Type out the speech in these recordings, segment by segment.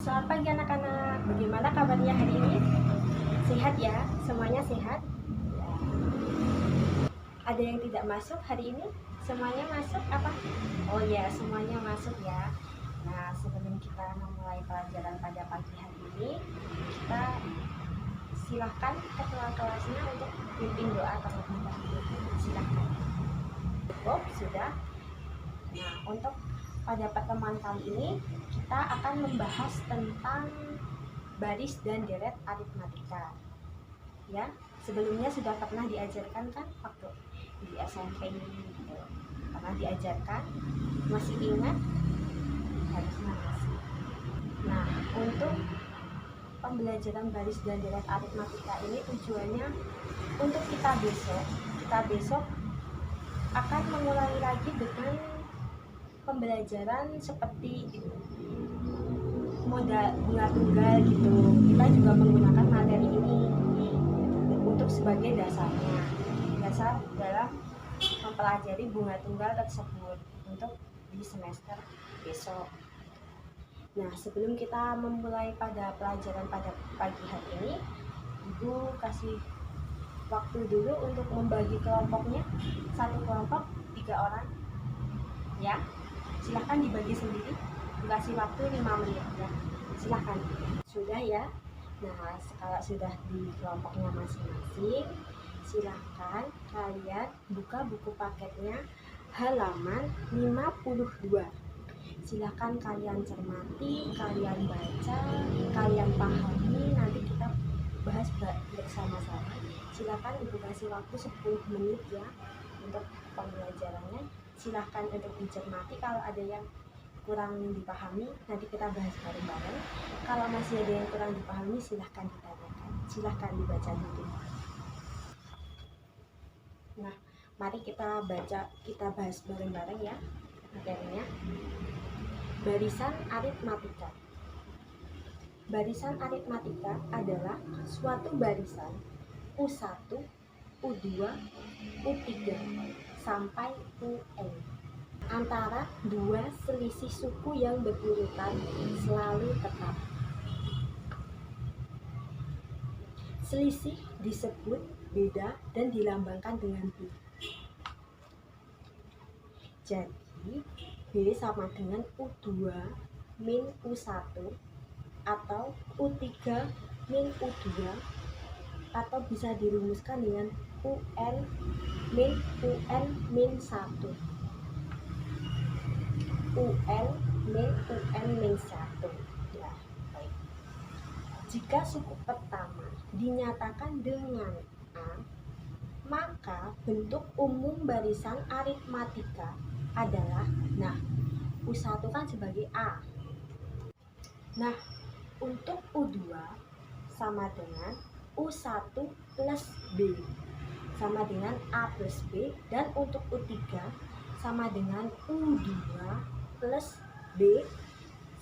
Selamat pagi anak-anak, bagaimana kabarnya hari ini? Sehat ya? Semuanya sehat? Ya. Ada yang tidak masuk hari ini? Semuanya masuk apa? Oh ya, semuanya masuk ya. Nah, sebelum kita memulai pelajaran pada pagi hari ini, kita silahkan ketua kelasnya untuk pimpin doa terlebih dahulu. Silahkan. Cukup, sudah. Nah, untuk pada pertemuan kali ini kita akan membahas tentang baris dan deret aritmatika. Ya, sebelumnya sudah pernah diajarkan kan waktu di SMP gitu. Pernah diajarkan? Masih ingat? Harusnya masih. Nah, untuk pembelajaran baris dan deret aritmatika ini tujuannya untuk kita besok akan mengulangi lagi dengan pembelajaran seperti modal bunga tunggal gitu. Kita juga menggunakan materi ini untuk sebagai dasar dalam mempelajari bunga tunggal tersebut untuk di semester besok. Nah, sebelum kita memulai pada pelajaran pada pagi hari ini, Ibu kasih waktu dulu untuk membagi kelompoknya. Satu kelompok 3 orang ya, silahkan dibagi sendiri, dikasih waktu 5 menit ya, silahkan. Sudah ya. Nah, kalau sudah di kelompoknya masing-masing, silahkan kalian buka buku paketnya halaman 52. Silahkan kalian cermati, kalian baca, kalian pahami, nanti kita bahas bersama-sama. Silahkan Ibu kasih waktu 10 menit ya untuk pembelajarannya. Silahkan untuk dicermati, kalau ada yang kurang dipahami nanti kita bahas bareng-bareng. Kalau masih ada yang kurang dipahami silahkan ditanyakan, silahkan dibaca dulu. Nah, mari kita bahas bareng-bareng ya materinya. Barisan aritmatika. Barisan aritmatika adalah suatu barisan U1, U2, U3 sampai UN antara dua selisih suku yang berurutan selalu tetap. Selisih disebut beda dan dilambangkan dengan B. Jadi B sama dengan U2 min U1 atau U3 min U2, atau bisa dirumuskan dengan UN min 1. UN min 1. Ya, baik. Jika suku pertama dinyatakan dengan A, maka bentuk umum barisan aritmatika adalah, nah, U1 kan sebagai A. Nah, untuk U2 sama dengan U1 plus B sama dengan A plus B, dan untuk U3 sama dengan U2 plus B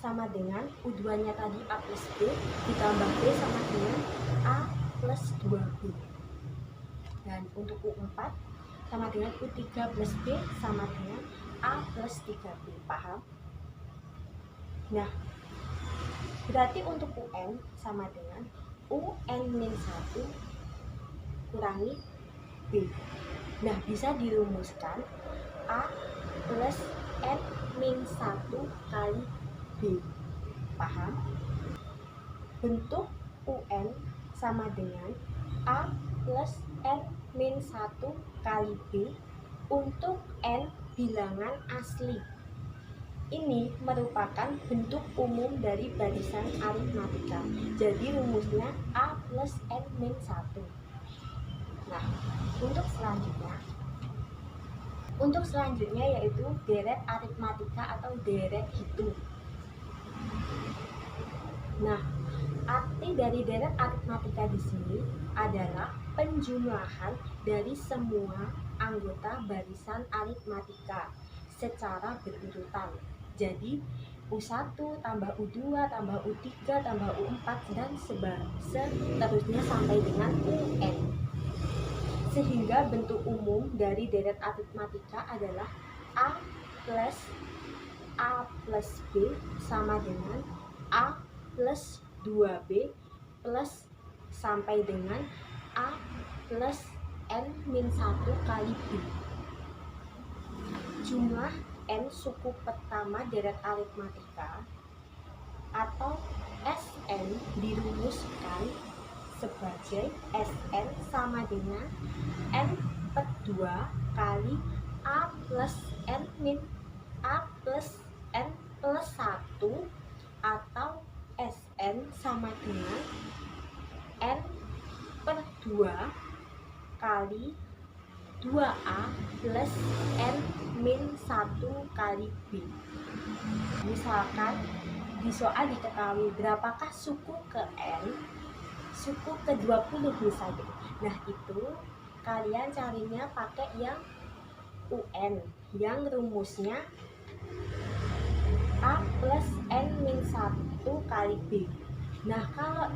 sama dengan U2 nya tadi A plus B ditambah B sama dengan A plus 2B. Dan untuk U4 sama dengan U3 plus B sama dengan A plus 3B. Paham? Nah, berarti untuk UN sama dengan UN min 1 kurangi B. Nah, bisa dirumuskan A plus N min 1 kali B. Paham? Bentuk UN sama dengan A plus N min 1 kali B untuk N bilangan asli. Ini merupakan bentuk umum dari barisan aritmatika. Jadi rumusnya A plus N min 1. Nah, untuk selanjutnya yaitu deret aritmatika atau deret hitung. Nah, arti dari deret aritmatika di sini adalah penjumlahan dari semua anggota barisan aritmatika secara berurutan. Jadi U1 tambah U2 tambah U3 tambah U4 dan seterusnya sampai dengan UN. Sehingga bentuk umum dari deret aritmatika adalah A plus B sama dengan A plus 2B plus sampai dengan A plus N min 1 kali B. Jumlah N suku pertama deret aritmatika atau Sn dirumuskan sebagai Sn sama dengan N per 2 kali A plus N min A plus N plus 1 atau Sn sama dengan N per 2 kali 2A plus N min 1 kali B. Misalkan di soal diketahui berapakah suku ke N, suku ke 20 misalnya. Nah itu kalian carinya pakai yang UN, yang rumusnya A plus N min 1 kali B. Nah kalau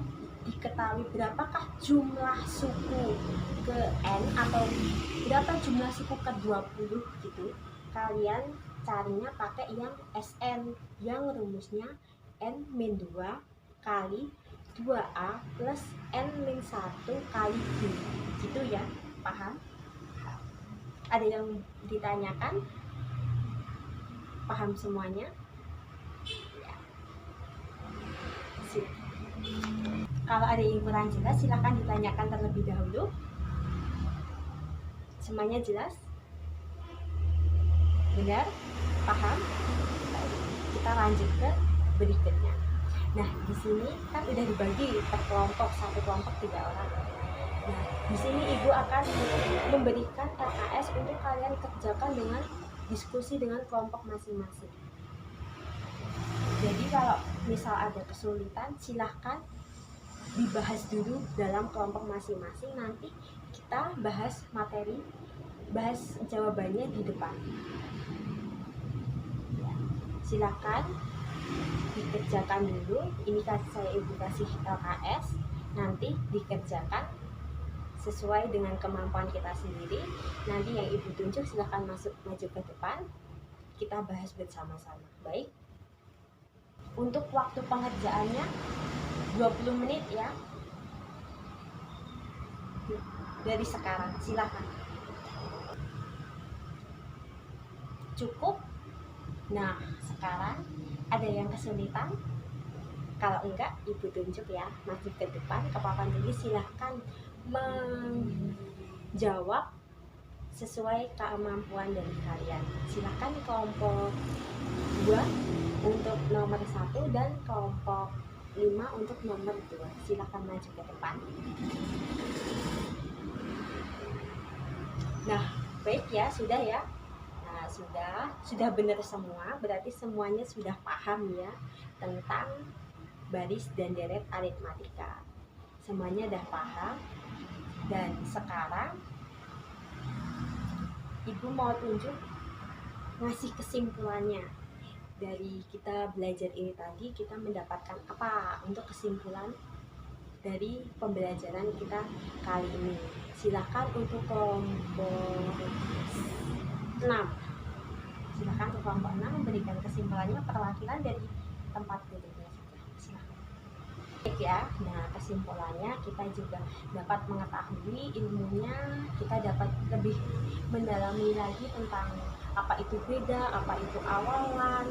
diketahui berapakah jumlah suku ke N atau berapa jumlah suku ke 20 gitu, kalian carinya pakai yang Sn, yang rumusnya N min 2 kali 2A plus N min 1 kali B gitu ya, paham? Ada yang ditanyakan? Paham semuanya? Ya. Kalau ada yang kurang jelas silahkan ditanyakan terlebih dahulu. Semuanya jelas? Benar? Paham? Kita lanjut ke berikutnya. Nah, di sini kan udah dibagi per kelompok, satu kelompok 3 orang. Nah, di sini Ibu akan memberikan LKS untuk kalian kerjakan dengan diskusi dengan kelompok masing-masing. Jadi kalau misal ada kesulitan, silahkan dibahas dulu dalam kelompok masing-masing. Nanti kita bahas materi, bahas jawabannya di depan. Ya, silahkan dikerjakan dulu. Ini saya Ibu kasih LKS, nanti dikerjakan sesuai dengan kemampuan kita sendiri. Nanti yang Ibu tunjuk silahkan maju ke depan, kita bahas bersama-sama. Baik, untuk waktu pengerjaannya 20 menit ya, dari sekarang. Silahkan. Cukup? Nah, sekarang ada yang kesulitan? Kalau enggak, Ibu tunjuk ya, maju ke depan ke papan tulis. Silahkan menjawab sesuai kemampuan dari kalian. Silahkan kelompok 2 untuk nomor 1 dan kelompok 5 untuk nomor 2. Silahkan maju ke depan. Nah, baik ya, sudah ya. Nah, sudah benar semua, berarti semuanya sudah paham ya tentang baris dan deret aritmatika. Semuanya udah paham. Dan sekarang Ibu mau tunjuk, ngasih kesimpulannya. Dari kita belajar ini tadi, kita mendapatkan apa untuk kesimpulan dari pembelajaran kita kali ini. Silakan untuk kelompok 6. Silakan untuk kelompok 6 memberikan kesimpulannya, perwakilan dari tempat duduknya saja. Silakan. Baik ya. Nah, kesimpulannya kita juga dapat mengetahui ilmunya, kita dapat lebih mendalami lagi tentang apa itu beda, apa itu awalan,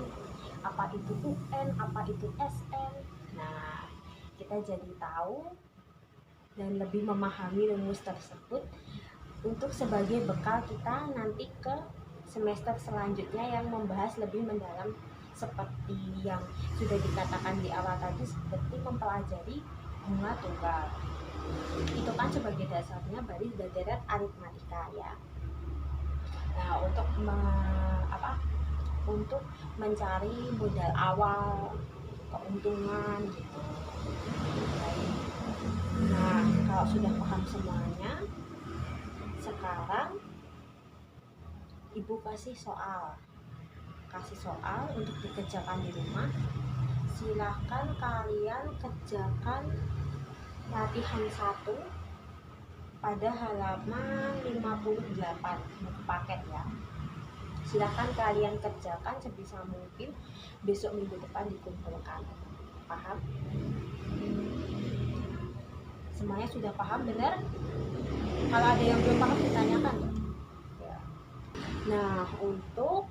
apa itu UN, apa itu SN. Nah, kita jadi tahu dan lebih memahami rumus tersebut untuk sebagai bekal kita nanti ke semester selanjutnya yang membahas lebih mendalam seperti yang sudah dikatakan di awal tadi, seperti mempelajari bunga tunggal. Itu kan sebagai dasarnya baris dan deret aritmatika ya. Nah, untuk mencari modal awal, keuntungan gitu. Nah, kalau sudah paham semuanya, sekarang Ibu kasih soal untuk dikerjakan di rumah. Silahkan kalian kerjakan latihan 1 pada halaman 58 buku paket ya. Silahkan kalian kerjakan sebisa mungkin, besok minggu depan dikumpulkan. paham? Semuanya sudah paham, benar? Kalau ada yang belum paham ditanyakan ya. Nah, untuk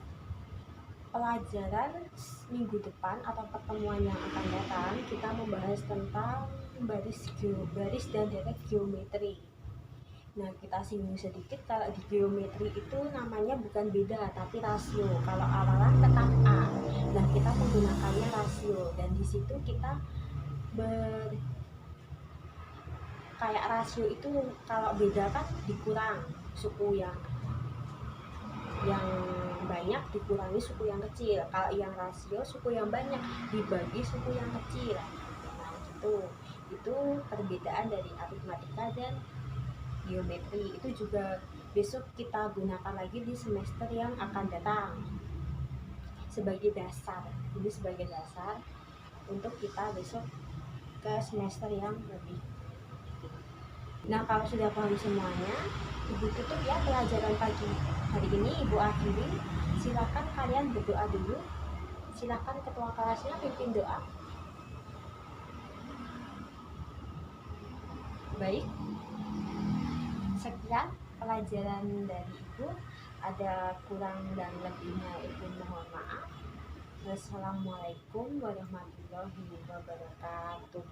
pelajaran minggu depan atau pertemuan yang akan datang, kita membahas tentang baris dan datar geometri. Nah, kita singgung sedikit, kalau di geometri itu namanya bukan beda tapi rasio. Kalau awalan tetap A. Nah, kita menggunakannya rasio, dan di situ kita kayak rasio itu kalau beda kan dikurang suku yang banyak dikurangi suku yang kecil. Kalau yang rasio suku yang banyak dibagi suku yang kecil. Nah, itu perbedaan dari aritmatika dan geometri. Itu juga besok kita gunakan lagi di semester yang akan datang sebagai dasar. Ini sebagai dasar untuk kita besok ke semester yang lebih. Nah, kalau sudah paham semuanya, Ibu tutup ya pelajaran pagi hari ini. Ibu akhiri. Silakan kalian berdoa dulu. Silakan ketua kelasnya pimpin doa. Baik, sekian pelajaran dari Ibu. Ada kurang dan lebihnya Ibu mohon maaf. Wassalamualaikum warahmatullahi wabarakatuh.